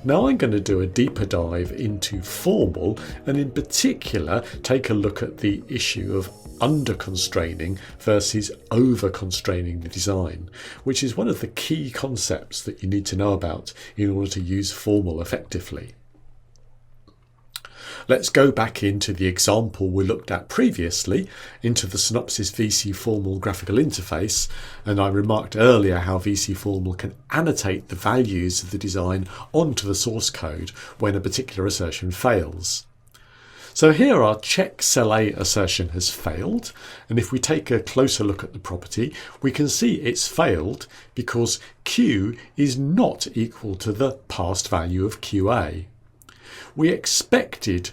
Now I'm going to do a deeper dive into formal and in particular take a look at the issue of underconstraining versus overconstraining the design, which is one of the key concepts that you need to know about in order to use formal effectively. Let's go back into the example we looked at previously, into the Synopsys VC Formal graphical interface, and I remarked earlier how VC Formal can annotate the values of the design onto the source code when a particular assertion fails. So here our check cell A assertion has failed, and if we take a closer look at the property, we can see it's failed because Q is not equal to the past value of QA. We expected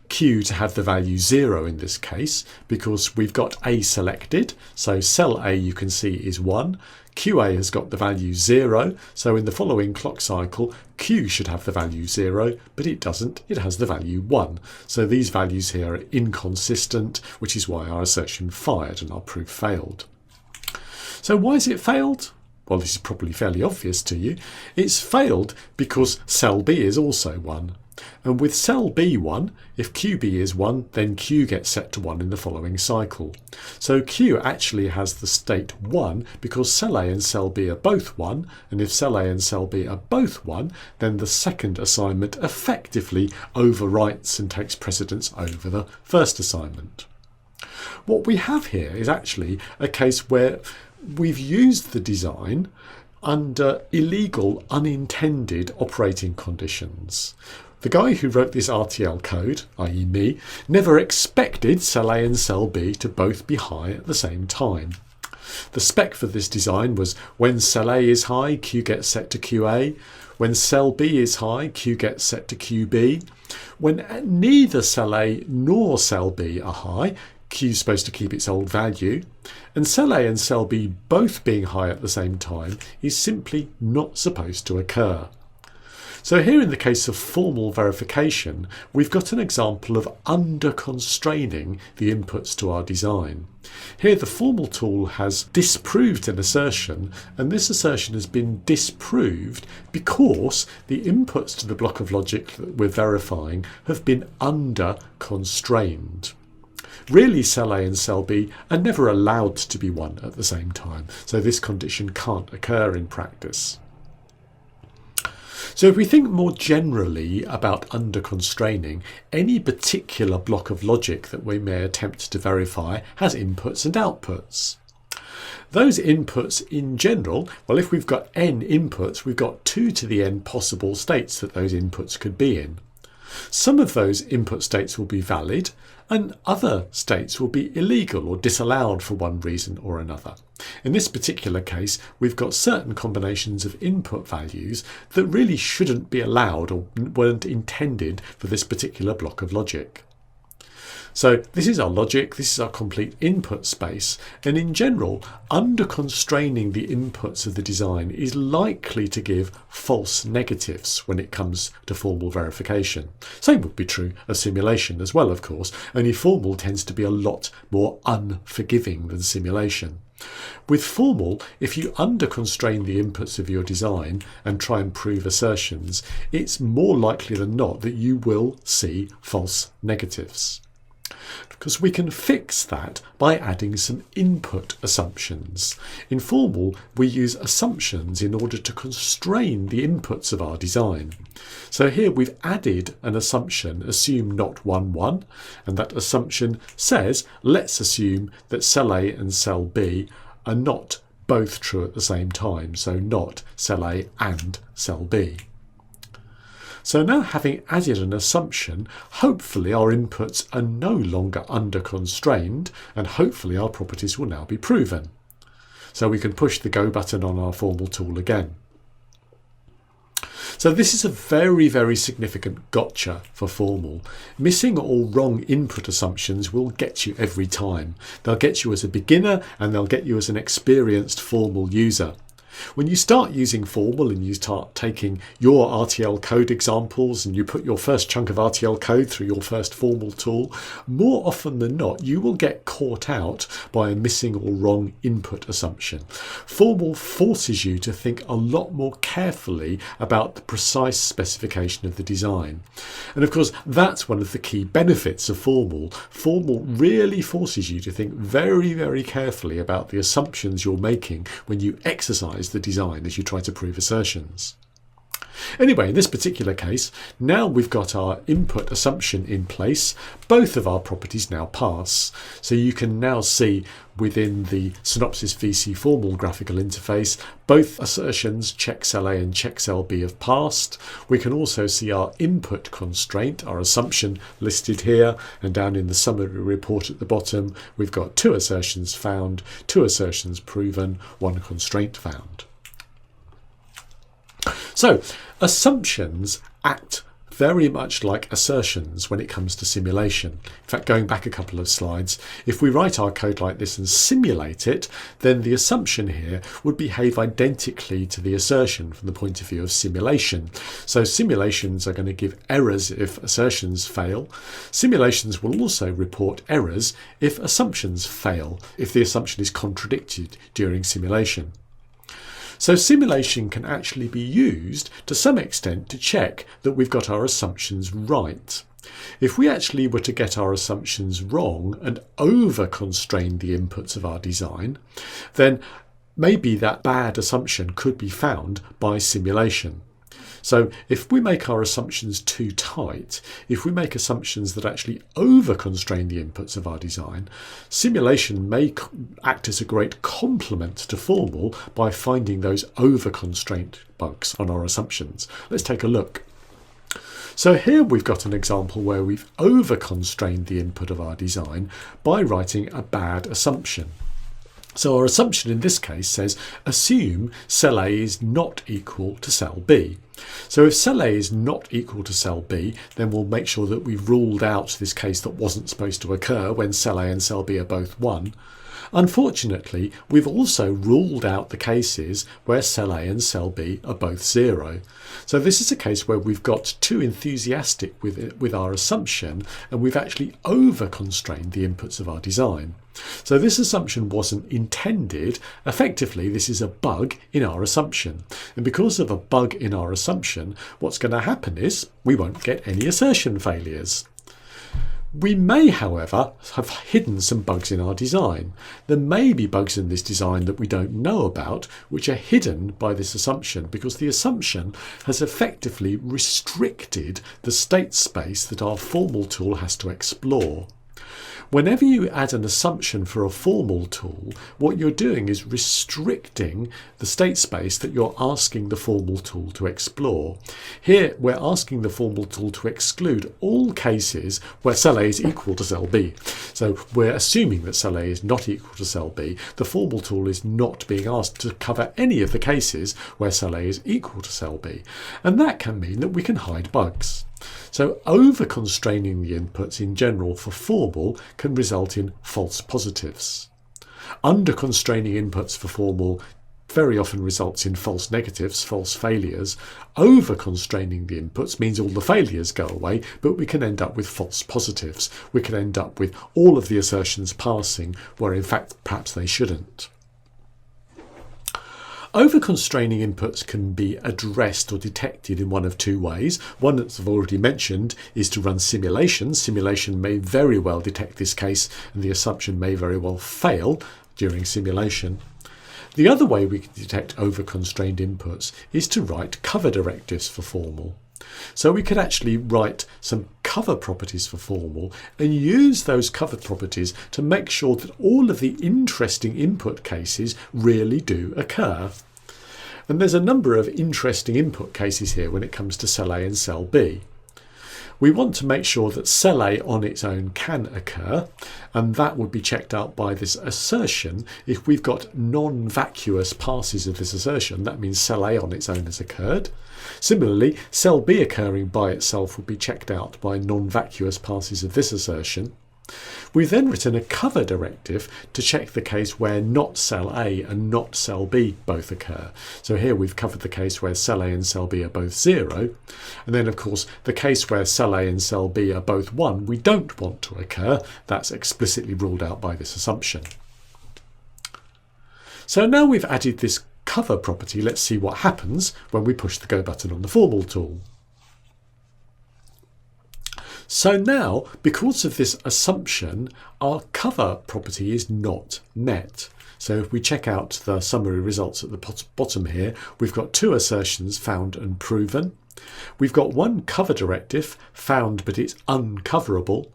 Q to have the value 0 in this case because we've got A selected, so cell A you can see is 1, QA has got the value 0, so in the following clock cycle Q should have the value 0, but it doesn't, it has the value 1. So these values here are inconsistent, which is why our assertion fired and our proof failed. So why has it failed? Well, this is probably fairly obvious to you. It's failed because cell B is also 1. And with cell B1, if QB is 1, then Q gets set to 1 in the following cycle. So Q actually has the state 1 because cell A and cell B are both 1, and if cell A and cell B are both 1, then the second assignment effectively overwrites and takes precedence over the first assignment. What we have here is actually a case where we've used the design under illegal, unintended operating conditions. The guy who wrote this RTL code, i.e. me, never expected cell A and cell B to both be high at the same time. The spec for this design was when cell A is high, Q gets set to QA. When cell B is high, Q gets set to QB. When neither cell A nor cell B are high, Q is supposed to keep its old value, and cell A and cell B both being high at the same time is simply not supposed to occur. So here in the case of formal verification, we've got an example of underconstraining the inputs to our design. Here the formal tool has disproved an assertion, and this assertion has been disproved because the inputs to the block of logic that we're verifying have been underconstrained. Really, cell A and cell B are never allowed to be 1 at the same time, so this condition can't occur in practice. So if we think more generally about underconstraining, any particular block of logic that we may attempt to verify has inputs and outputs. Those inputs in general, well, if we've got n inputs, we've got 2 to the n possible states that those inputs could be in. Some of those input states will be valid, and other states will be illegal or disallowed for one reason or another. In this particular case, we've got certain combinations of input values that really shouldn't be allowed or weren't intended for this particular block of logic. So this is our logic, this is our complete input space, and in general, underconstraining the inputs of the design is likely to give false negatives when it comes to formal verification. Same would be true of simulation as well, of course, only formal tends to be a lot more unforgiving than simulation. With formal, if you underconstrain the inputs of your design and try and prove assertions, it's more likely than not that you will see false negatives. Because we can fix that by adding some input assumptions. In formal, we use assumptions in order to constrain the inputs of our design. So here we've added an assumption, assume not 1, 1, and that assumption says, let's assume that cell A and cell B are not both true at the same time, so not cell A and cell B. So now having added an assumption, hopefully our inputs are no longer underconstrained, and hopefully our properties will now be proven. So we can push the go button on our formal tool again. So this is a very, very significant gotcha for formal. Missing or wrong input assumptions will get you every time. They'll get you as a beginner and they'll get you as an experienced formal user. When you start using formal and you start taking your RTL code examples and you put your first chunk of RTL code through your first formal tool, more often than not, you will get caught out by a missing or wrong input assumption. Formal forces you to think a lot more carefully about the precise specification of the design. And of course, that's one of the key benefits of formal. Formal really forces you to think very, very carefully about the assumptions you're making when you exercise the design as you try to prove assertions. Anyway, in this particular case, now we've got our input assumption in place. Both of our properties now pass. So you can now see within the Synopsys VC formal graphical interface, both assertions check cell A and check cell B have passed. We can also see our input constraint, our assumption listed here, and down in the summary report at the bottom, we've got 2 assertions found, 2 assertions proven, 1 constraint found. So, assumptions act very much like assertions when it comes to simulation. In fact, going back a couple of slides, if we write our code like this and simulate it, then the assumption here would behave identically to the assertion from the point of view of simulation. So simulations are going to give errors if assertions fail. Simulations will also report errors if assumptions fail, if the assumption is contradicted during simulation. So simulation can actually be used to some extent to check that we've got our assumptions right. If we actually were to get our assumptions wrong and over-constrain the inputs of our design, then maybe that bad assumption could be found by simulation. So if we make our assumptions too tight, if we make assumptions that actually over-constrain the inputs of our design, simulation may act as a great complement to formal by finding those over-constraint bugs on our assumptions. Let's take a look. So here we've got an example where we've over-constrained the input of our design by writing a bad assumption. So our assumption in this case says, assume cell A is not equal to cell B. So if cell A is not equal to cell B, then we'll make sure that we've ruled out this case that wasn't supposed to occur when cell A and cell B are both 1. Unfortunately, we've also ruled out the cases where cell A and cell B are both 0. So this is a case where we've got too enthusiastic with our assumption, and we've actually over-constrained the inputs of our design. So this assumption wasn't intended. Effectively, this is a bug in our assumption. And because of a bug in our assumption, what's going to happen is we won't get any assertion failures. We may, however, have hidden some bugs in our design. There may be bugs in this design that we don't know about, which are hidden by this assumption, because the assumption has effectively restricted the state space that our formal tool has to explore. Whenever you add an assumption for a formal tool, what you're doing is restricting the state space that you're asking the formal tool to explore. Here, we're asking the formal tool to exclude all cases where cell A is equal to cell B. So we're assuming that cell A is not equal to cell B. The formal tool is not being asked to cover any of the cases where cell A is equal to cell B. And that can mean that we can hide bugs. So over-constraining the inputs in general for formal can result in false positives. Under-constraining inputs for formal very often results in false negatives, false failures. Over-constraining the inputs means all the failures go away, but we can end up with false positives. We can end up with all of the assertions passing where in fact perhaps they shouldn't. Over-constraining inputs can be addressed or detected in one of 2 ways. One that I've already mentioned is to run simulation. Simulation may very well detect this case, and the assumption may very well fail during simulation. The other way we can detect over-constrained inputs is to write cover directives for formal. So we could actually write some cover properties for formal and use those cover properties to make sure that all of the interesting input cases really do occur. And there's a number of interesting input cases here when it comes to cell A and cell B. We want to make sure that cell A on its own can occur, and that would be checked out by this assertion. If we've got non-vacuous passes of this assertion, that means cell A on its own has occurred. Similarly, cell B occurring by itself would be checked out by non-vacuous passes of this assertion. We've then written a cover directive to check the case where not cell A and not cell B both occur. So here we've covered the case where cell A and cell B are both 0. And then of course the case where cell A and cell B are both 1 we don't want to occur. That's explicitly ruled out by this assumption. So now we've added this cover property, let's see what happens when we push the Go button on the Formal tool. So now, because of this assumption, our cover property is not met. So if we check out the summary results at the bottom here, we've got 2 assertions found and proven. We've got 1 cover directive found but it's uncoverable.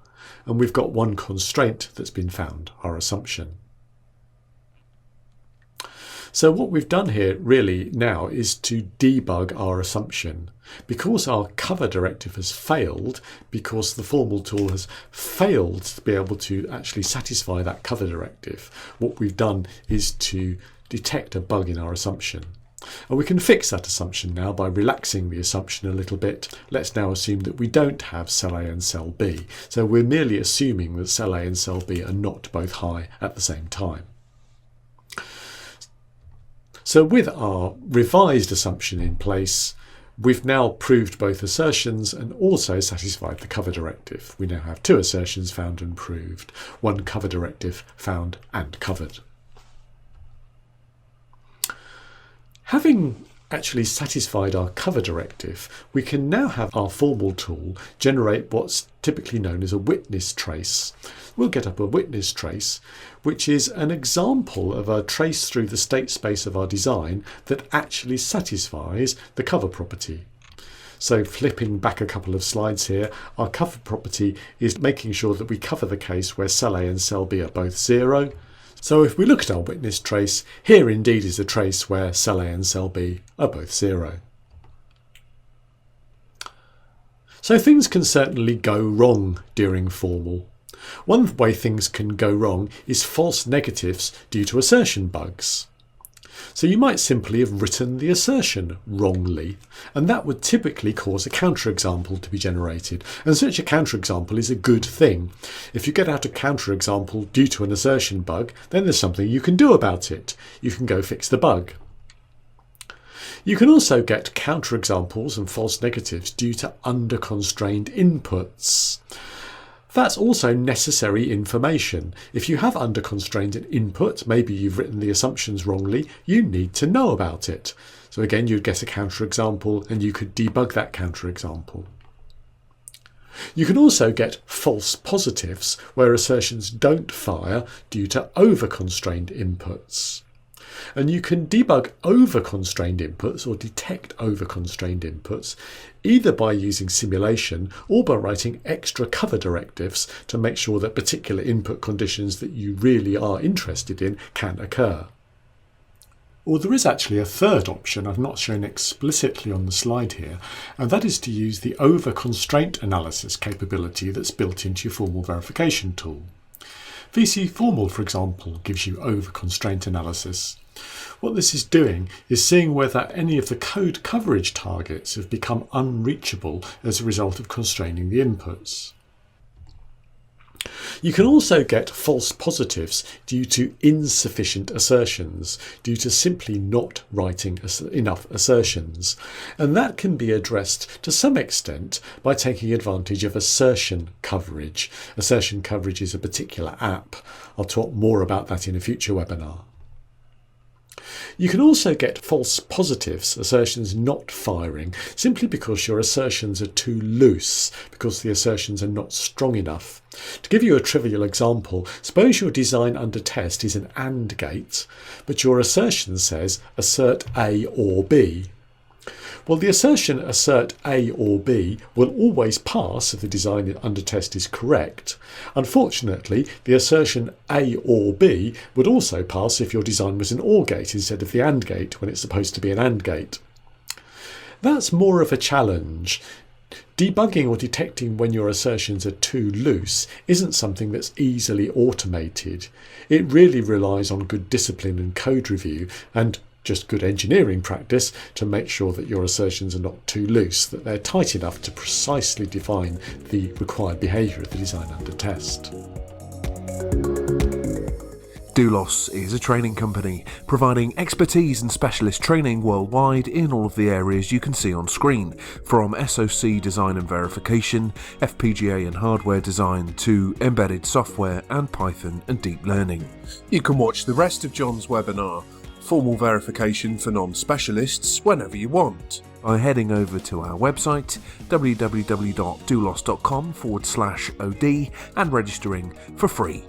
And we've got 1 constraint that's been found, our assumption. So what we've done here really now is to debug our assumption. Because our cover directive has failed, because the Formal tool has failed to be able to actually satisfy that cover directive, what we've done is to detect a bug in our assumption. And we can fix that assumption now by relaxing the assumption a little bit. Let's now assume that we don't have cell A and cell B. So we're merely assuming that cell A and cell B are not both high at the same time. So with our revised assumption in place, we've now proved both assertions and also satisfied the cover directive. We now have 2 assertions found and proved, 1 cover directive found and covered. Having actually satisfied our cover directive, we can now have our Formal tool generate what's typically known as a witness trace. We'll get up a witness trace, which is an example of a trace through the state space of our design that actually satisfies the cover property. So flipping back a couple of slides here, our cover property is making sure that we cover the case where cell A and cell B are both 0. So if we look at our witness trace, here indeed is a trace where cell A and cell B are both 0. So things can certainly go wrong during Formal. One way things can go wrong is false negatives due to assertion bugs. So you might simply have written the assertion wrongly, and that would typically cause a counterexample to be generated. And such a counterexample is a good thing. If you get out a counterexample due to an assertion bug, then there's something you can do about it. You can go fix the bug. You can also get counterexamples and false negatives due to underconstrained inputs. That's also necessary information. If you have underconstrained input, maybe you've written the assumptions wrongly, you need to know about it. So again, you'd get a counterexample and you could debug that counterexample. You can also get false positives where assertions don't fire due to overconstrained inputs. And you can debug overconstrained inputs or detect overconstrained inputs either by using simulation or by writing extra cover directives to make sure that particular input conditions that you really are interested in can occur. Or there is actually a third option I've not shown explicitly on the slide here, and that is to use the over-constraint analysis capability that's built into your Formal verification tool. VC Formal, for example, gives you over-constraint analysis. What this is doing is seeing whether any of the code coverage targets have become unreachable as a result of constraining the inputs. You can also get false positives due to insufficient assertions, due to simply not writing enough assertions. And that can be addressed to some extent by taking advantage of assertion coverage. Assertion coverage is a particular app. I'll talk more about that in a future webinar. You can also get false positives, assertions not firing, simply because your assertions are too loose, because the assertions are not strong enough. To give you a trivial example, suppose your design under test is an AND gate, but your assertion says assert A or B. Well, the assertion assert A or B will always pass if the design under test is correct. Unfortunately, the assertion A or B would also pass if your design was an OR gate instead of the AND gate when it's supposed to be an AND gate. That's more of a challenge. Debugging or detecting when your assertions are too loose isn't something that's easily automated. It really relies on good discipline and code review, and just good engineering practice to make sure that your assertions are not too loose, that they're tight enough to precisely define the required behaviour of the design under test. Doulos is a training company providing expertise and specialist training worldwide in all of the areas you can see on screen, from SoC design and verification, FPGA and hardware design, to embedded software and Python and deep learning. You can watch the rest of John's webinar, Formal Verification for Non-Specialists, whenever you want, by heading over to our website www.doulos.com/od and registering for free.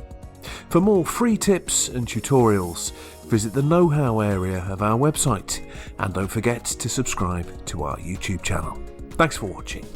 For more free tips and tutorials, visit the know-how area of our website, and don't forget to subscribe to our YouTube channel. Thanks for watching.